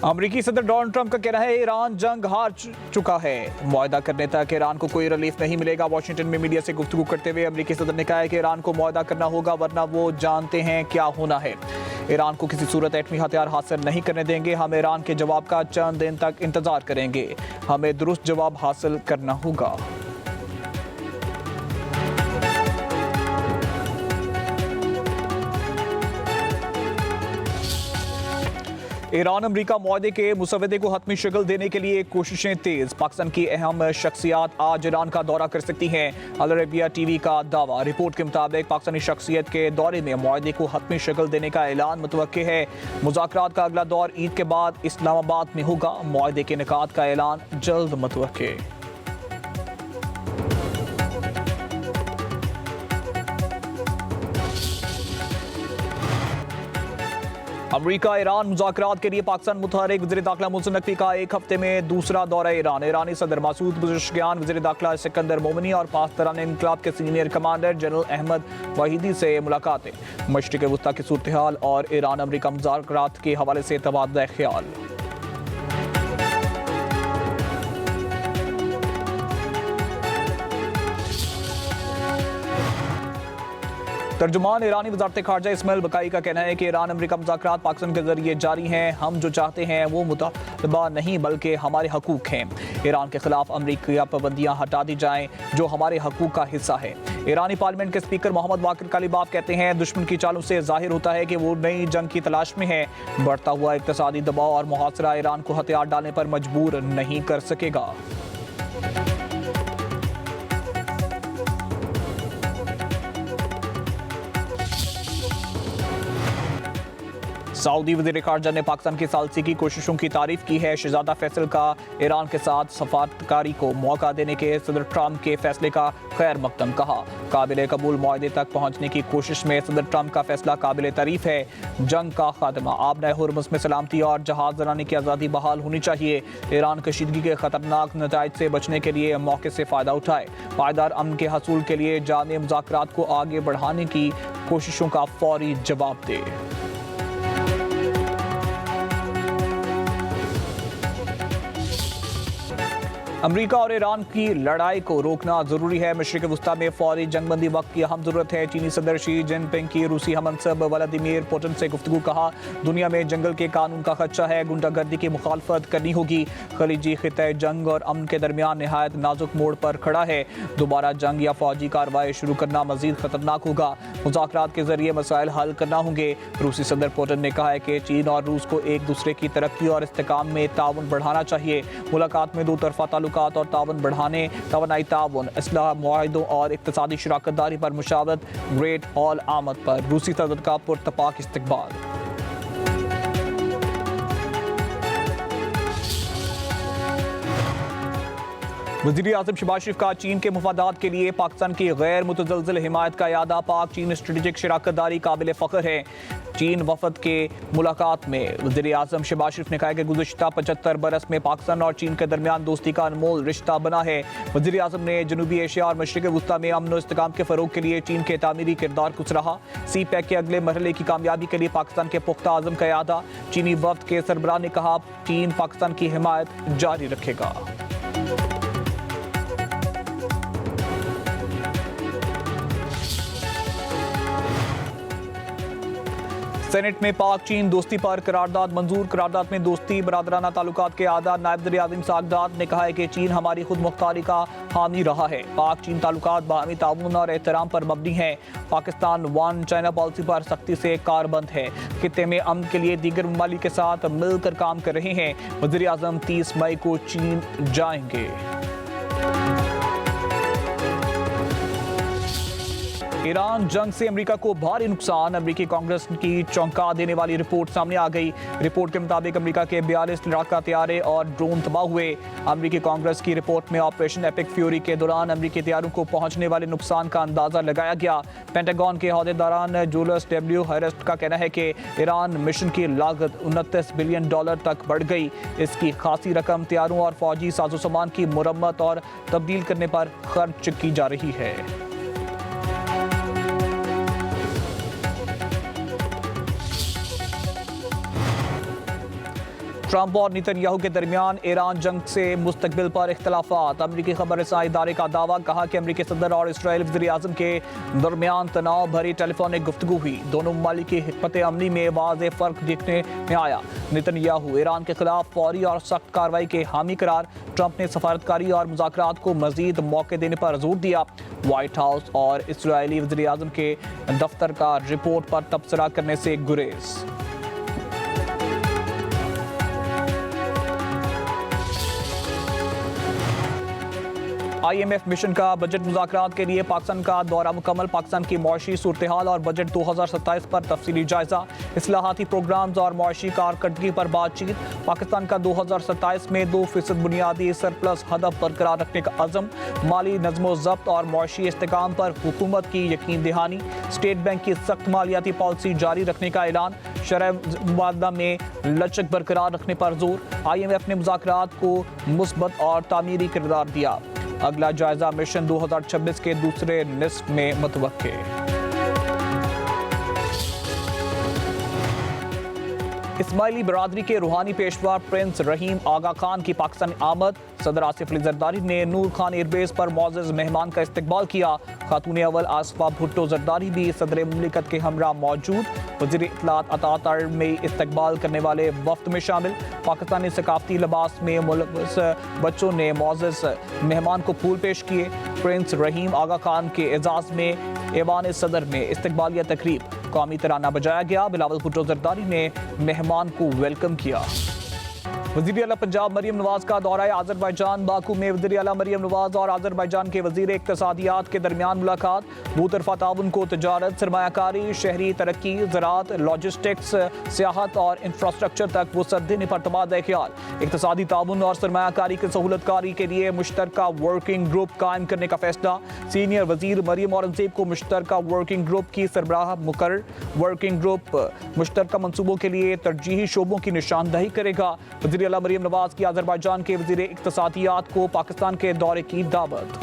अमेरिकी सदर Donald Trump का कहना है ईरान जंग हार चुका है। मुआहदा करने तक ईरान को कोई रिलीफ नहीं मिलेगा। वॉशिंगटन में मीडिया से गुफ्तगू करते हुए अमेरिकी सदर ने कहा है कि ईरान को मुआहदा करना होगा, वरना वो जानते हैं क्या होना है। ईरान को किसी सूरत एटमी हथियार हासिल नहीं करने देंगे। हम ईरान के जवाब का चंद दिन तक इंतजार करेंगे। हमें दुरुस्त जवाब हासिल करना होगा। ईरान अमरीका मुआहदे के मुसवदे को हतमी शक्ल देने के लिए कोशिशें तेज। पाकिस्तान की अहम शख्सियात आज ईरान का दौरा कर सकती हैं। अल अरबिया टीवी का दावा। रिपोर्ट के मुताबिक पाकिस्तानी शख्सियत के दौरे में मुआहदे को हतमी शक्ल देने का ऐलान मुतवक्के है। मुज़ाकरात का अगला दौर ईद के बाद इस्लामाबाद में होगा। मुआहदे के निकात का ऐलान जल्द मुतवक्के। अमरीका ईरान मुज़ाकरात के लिए पाकिस्तान मुतहरिक वज़ीर दाखिला मोहसिन नकवी का एक हफ्ते में दूसरा दौरा ईरान। ईरानी सदर मसूद पज़ेश्कियान, वज़ीर दाखिला सिकंदर मोमिनी और पासदारान इनकलाब के senior commander general Ahmad Vahidi से मुलाकातें। मशरिक़ वस्ता की सूरत हाल और ईरान अमरीका मुज़ाकरात के हवाले से तबादला ख्याल। तर्जुमान ईरानी वज़ारत ख़ारजा इस्माइल बकाई का कहना है कि ईरान अमरीका मुज़ाकरात पाकिस्तान के जरिए जारी हैं। हम जो चाहते हैं वो मुतालबा नहीं बल्कि हमारे हकूक़ हैं। ईरान के खिलाफ अमरीकी पाबंदियाँ हटा दी जाएँ जो हमारे हकूक़ का हिस्सा है। ईरानी पार्लियामेंट के स्पीकर मोहम्मद बाकिर कालिबाफ कहते हैं दुश्मन की चालों से जाहिर होता है कि वो नई जंग की तलाश में है। बढ़ता हुआ इक़्तिसादी दबाव और मुहासरा ईरान को हथियार डालने पर मजबूर नहीं कर सकेगा। सऊदी वज़ीर ख़ारजा ने पाकिस्तान की सालसी की कोशिशों की तारीफ की है। शहजादा फैसल का ईरान के साथ सफारतकारी को मौका देने के सदर ट्रंप के फैसले का खैर मकदम कहा। काबिल कबूल मुआहदे तक पहुँचने की कोशिश में सदर ट्रंप का फैसला काबिल तारीफ है। जंग का खात्मा, आबना हुर्मुज़ में सलामती और जहाज जरानी की आज़ादी बहाल होनी चाहिए। ईरान कशीदगी के खतरनाक नताइज से बचने के लिए मौके से फ़ायदा उठाए। पायदार अमन के हसूल के लिए जामे मुज़ाकरात को आगे बढ़ाने की कोशिशों का फौरी जवाब दे। अमरीका और ईरान की लड़ाई को रोकना जरूरी है। मशरिक़ वस्ता में फौरी जंगबंदी वक्त की अहम जरूरत है। चीनी सदर शी जिनपिंग की रूसी हमनसब व्लादिमीर पुतिन से गुफ्तगू। कहा दुनिया में जंगल के कानून का खदशा है। गुंडागर्दी की मुखालफत करनी होगी। खलीजी खित्ते जंग और अमन के दरमियान नहायत नाजुक मोड़ पर खड़ा है। दोबारा जंग या फौजी कार्रवाई शुरू करना मजीद खतरनाक होगा। मुज़ाकरात के जरिए मसाइल हल करना होंगे। रूसी सदर पुतिन ने कहा है कि चीन और रूस को एक दूसरे की तरक्की और इस्तेकाम में ताउन बढ़ाना चाहिए। मुलाकात में दो तरफा ताल्लुकात और ताउन बढ़ाने, तवानाई ताउन, इस्लाह मुआहिदों और इक़्तिसादी शराकत दारी पर मुशावरत। ग्रेट हॉल आमद पर रूसी सदर का पुरतपाक इस्तकबाल। वज़ीर आज़म शहबाज शरीफ का चीन के मुफादात के लिए पाकिस्तान की गैर मुतज़लज़ल हिमायत का यादा। पाक चीन स्ट्रेटेजिक शराकत दारी काबिल फ़ख्र है। चीन वफद के मुलाकात में वज़ीर आज़म शहबाज शरीफ ने कहा कि गुज़श्ता 75 बरस में पाकिस्तान और चीन के दरमियान दोस्ती का अनमोल रिश्ता बना है। वज़ीर आज़म ने जनूबी एशिया और मशरिक़ वस्ता में अमन और इस्तेकाम के फ़रोग़ के लिए चीन के तामीरी किरदार को सराहा। सी पैक के अगले मरहले की कामयाबी के लिए पाकिस्तान के पुख्ता आज़म का यादा। चीनी वफद के सरबराह ने कहा चीन पाकिस्तान की हिमायत जारी रखेगा। सेनेट में पाक चीन दोस्ती पर करारदाद मंजूर। करारदाद में दोस्ती बरादराना ताल्लुकात के आदा नायब वज़ीर आज़म सागदाद ने कहा है कि चीन हमारी खुद मुख्तारी का हामी रहा है। पाक चीन ताल्लुकात बाहमी ताउन और एहतराम पर मबनी है। पाकिस्तान वन चाइना पॉलिसी पर सख्ती से कारबंद है। खित्ते में अमन के लिए दीगर ममालिक के साथ मिलकर काम कर रहे हैं। वज़ीर आज़म 30 मई को चीन जाएंगे। ईरान जंग से अमेरिका को भारी नुकसान। अमेरिकी कांग्रेस की चौंका देने वाली रिपोर्ट सामने आ गई। रिपोर्ट के मुताबिक अमेरिका के 42 लड़ाका तैयारे और ड्रोन तबाह हुए। अमेरिकी कांग्रेस की रिपोर्ट में ऑपरेशन एपिक फ्यूरी के दौरान अमेरिकी तैयारों को पहुंचने वाले नुकसान का अंदाजा लगाया गया। पेंटागन के अहदेदारान जूलियस डब्ल्यू हर्स्ट का कहना है कि ईरान मिशन की लागत $29 बिलियन तक बढ़ गई। इसकी खासी रकम तैयारों और फौजी साजो सामान की मुरम्मत और तब्दील करने पर खर्च की जा रही है। ट्रंप और नेतन्याहू के दरमियान ईरान जंग से मुस्तकबिल पर इख्तलाफात। अमरीकी खबर रसाई इदारे का दावा, कहा कि अमरीकी सदर और इसराइल वज़ीर-ए-आज़म के दरमियान तनाव भरी टेलीफोनिक गुफ्तगू हुई। दोनों ममालिक की हिकमत अमली में वाज़ेह फ़र्क देखने में आया। नेतन्याहू ईरान के खिलाफ फौरी और सख्त कार्रवाई के हामी करार। ट्रंप ने सफारतकारी और मुज़ाकरात को मज़ीद मौके देने पर जोर दिया। व्हाइट हाउस और इसराइली वज़ीर-ए-आज़म के दफ्तर का रिपोर्ट पर तबसरा करने से गुरेज। IMF मिशन का बजट मुज़ाकरात के लिए पाकिस्तान का दौरा मुकम्मल। पाकिस्तान की मौशी सूरत-ए-हाल और बजट 2027 पर तफसीली जायजा। इस्लाहाती प्रोग्राम्स और मौशी कारकर्दगी पर बातचीत। पाकिस्तान का 2027 में 2% बुनियादी सरप्लस हदफ बरकरार रखने का अज़म। माली नज़्म-ओ-ज़ब्त और मौशी इस्तेहकाम पर हुकूमत की यकीन दहानी। स्टेट बैंक की सख्त मालियाती पॉलिसी जारी रखने का ऐलान। शरह मुबादला में लचक बरकरार रखने पर जोर। IMF ने मुज़ाकरात को मुस्बत और तामीरी किरदार दिया। अगला जायजा मिशन 2026 के दूसरे निस्फ में मुतवक्के। इस्माइली बरादरी के रूहानी पेशवा प्रिंस रहीम आगा खान की पाकिस्तान आमद। सदर आसिफ अली जरदारी ने नूर खान एयरबेस पर मौजूद मेहमान का इस्तकबाल किया। खातून अव्वल आसफा भुट्टो जरदारी भी सदर मुमलिकत के हमरा मौजूद। वज़ीर इत्तलात अता तर में इस्तकबाल करने वाले वफ्द में शामिल। पाकिस्तानी सकाफती लिबास में मुलव्वस बच्चों ने मौजूद मेहमान को फूल पेश किए। प्रिंस रहीम आगा खान के एजाज़ में ऐवान सदर में इस्तकबालिया तकरीब। कौमी तराना बजाया गया। बिलावल भुट्टो जरदारी ने मेहमान को वेलकम किया। वज़ीर आला पंजाब मरियम नवाज का दौरा आज़रबाईजान। बाकू में वज़ीर आला मरियम नवाज और आज़रबाईजान के वज़ीर इक़्तिसादियात के दरमियान मुलाकात। दूतरफा ताउन को तजारत, सरमायाकारी, शहरी तरक्की, ज़राअत, लॉजिस्टिक्स, सियाहत और इंफ्रास्ट्रक्चर तक वसअत देने पर तबादला ख्याल। इक़्तिसादी ताउन और सरमायाकारी की सहूलतकारी के लिए मुश्तरका वर्किंग ग्रुप कायम करने का फैसला। सीनियर वज़ीर मरियम औरंगज़ेब को मुश्तरका वर्किंग ग्रुप की सरबराह मुकर्रर। वर्किंग ग्रुप मुश्तरका मनसूबों के लिए तरजीही शोबों की निशानदही करेगा। वज़ीर आला मरियम नवाज की आज़रबाईजान के वज़ीर इक़्तिसादियात को पाकिस्तान के दौरे की दावत।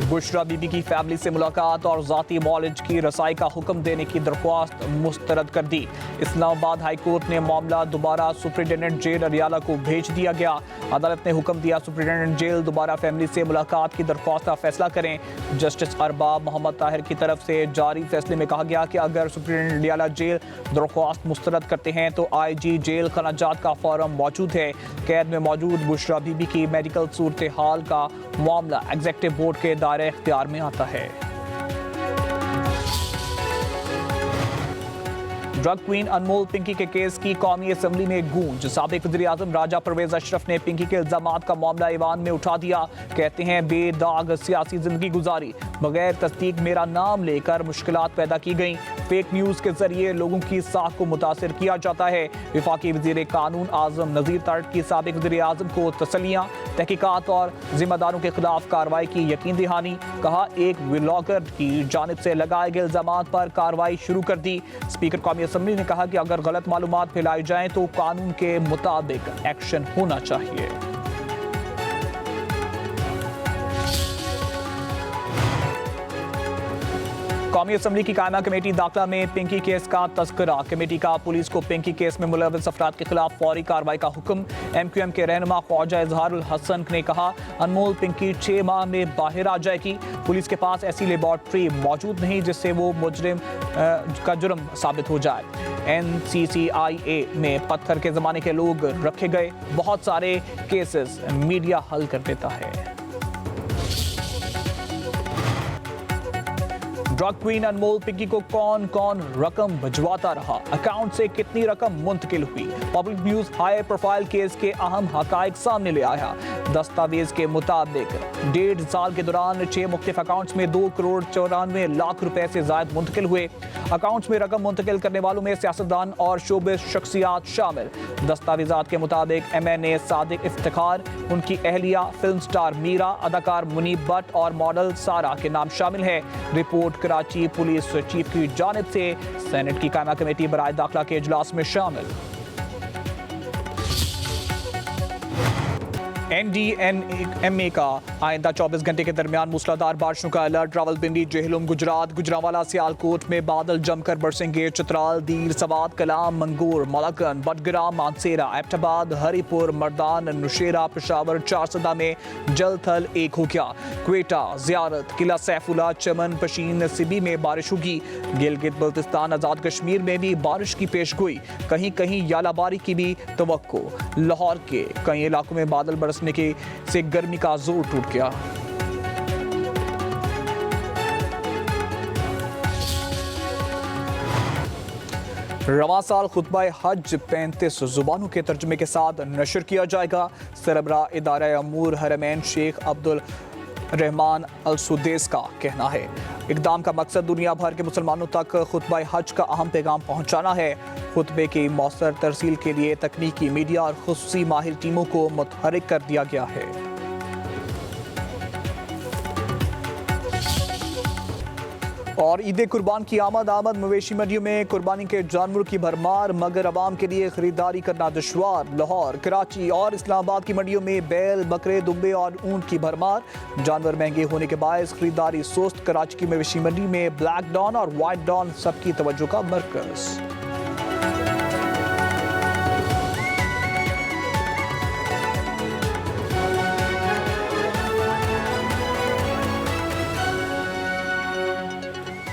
बुशरा बीबी की फैमिली से मुलाकात और ज़ाती मॉलेज की रसाई का हुक्म देने की दरख्वास्त मुस्तरद कर दी। इस्लामाबाद हाई कोर्ट ने मामला दोबारा सुप्रिंटेंडेंट जेल अरियाला को भेज दिया गया। अदालत ने हुक्म दिया सुप्रिंटेंडेंट जेल दोबारा फैमिली से मुलाकात की दरख्वास्त का फैसला करें। जस्टिस अरबाब मोहम्मद ताहिर की तरफ से जारी फैसले में कहा गया कि अगर सुप्रिंटेंडेंट अरियाला जेल दरख्वास्त मुस्तरद करते हैं तो IG जेल खराजात का फॉर्म मौजूद है। कैद में मौजूद बुशरा बीबी की मेडिकल सूरत हाल का मामला एग्जीक्यूटिव बोर्ड के दायरे इख्तियार में आता है। ड्रग क्वीन अनमोल पिंकी के केस की कौमी असम्बली में गूंज। साबिक वज़ीर-ए-आज़म राजा परवेज अशरफ ने पिंकी के इल्जामात का मामला ईवान में उठा दिया। कहते हैं बेदाग सियासी जिंदगी गुजारी, बगैर तस्दीक मेरा नाम लेकर मुश्किलात पैदा की गई। फेक न्यूज़ के जरिए लोगों की साख को मुतासिर किया जाता है। वफाकी वज़ीर कानून आज़म नज़ीर तर्ट की साबिक वज़ीर-ए-आज़म को तसलियाँ। तहकीकात और जिम्मेदारों के खिलाफ कार्रवाई की यकीन दहानी। कहा एक व्लॉगर की जानिब से लगाए गए इल्जामात पर कार्रवाई शुरू कर दी। स्पीकर कौमी असम्बली ने कहा कि अगर गलत मालूमात फैलाई जाएं तो कानून के मुताबिक एक्शन होना चाहिए। कौमी असम्बली की कायमा कमेटी दाखिला में पिंकी केस का तस्करा। कमेटी का पुलिस को पिंकी केस में मुलव्वस अफराद के खिलाफ फौरी कार्रवाई का हुक्म। MQM के रहनुमा ख्वाजा इजहारुल हसन ने कहा अनमोल पिंकी 6 माह में बाहर आ जाएगी। पुलिस के पास ऐसी लेबॉर्ट्री मौजूद नहीं जिससे वो मुजरिम का जुर्म साबित हो जाए। NCCIA में पत्थर के ज़माने के लोग रखे गए। बहुत सारे केसेस मीडिया हल कर देता है। ड्रग क्वीन अनमोल पिंकी को कौन कौन रकम भिजवाता रहा, अकाउंट से कितनी रकम मुंतकिल हुई। Public news high profile case के अहम हकाइक सामने ले आया। दस्तावेज के मुताबिक 1.5 साल के दौरान 6 मुख्तलिफ अकाउंट्स में 2 करोड़ 94 लाख रुपए से ज्यादा मुंतकिल हुए। अकाउंट्स में रकम मुंतकिल करने वालों में सियासतदान और शोबिस शख्सियात शामिल। दस्तावेजात के मुताबिक MNA सादिक इफ्तिखार, उनकी अहलिया फिल्म स्टार मीरा, अदाकार मुनीब भट्ट और मॉडल सारा के नाम शामिल है। रिपोर्ट कराची पुलिस चीफ की जानिब से सेनेट की कायमा कमेटी बराए दाखिला के इजलास में शामिल। NDMA का आइंदा 24 घंटे के दरमियान मूसलाधार बारिशों का अलर्ट। रावलपिंडी, जेहलम, गुजरात, गुजरांवाला, सियालकोट में बादल जमकर बरसेंगे। चित्राल, दीर, सवात, कलाम, मंगूर, मलकन, बडगराम, मानसेरा, एबटाबाद, हरिपुर, मर्दान, नुशेरा, पेशावर, चारसदा में जल थल एक हो गया। क्वेटा, जियारत, किला सैफुल्ला, चमन, पशीन, सिबी में बारिश होगी। गिलगित बल्तिस्तान, आजाद कश्मीर में भी बारिश की पेशगोई। कहीं कहीं यालाबारी की भी तवक्को। लाहौर के कई इलाकों में बादल बरसने के से गर्मी का जोर टूट गया। रवां साल खुतबा हज 35 जुबानों के तर्जुमे के साथ नशर किया जाएगा। सरबरा इदारा अमूर हरमैन शेख अब्दुल रहमान अल सुदेस का कहना है। इक़दाम का मकसद दुनिया भर के मुसलमानों तक खुतबा हज का अहम पैगाम पहुंचाना है। खुतबे की मौसर तरसील के लिए तकनीकी, मीडिया और खुसूसी माहिर टीमों को मुतहरिक कर दिया गया है। और ईद कुर्बान की आमद मवेशी मंडियों में कुर्बानी के जानवरों की भरमार, मगर आवाम के लिए खरीदारी करना दुश्वार। लाहौर, कराची और इस्लामाबाद की मंडियों में बैल, बकरे, दुम्बे और ऊंट की भरमार। जानवर महंगे होने के बायस खरीदारी सुस्त। कराची की मवेशी मंडी में ब्लैक डॉन और व्हाइट डॉन सबकी तवज्जो का मरकज।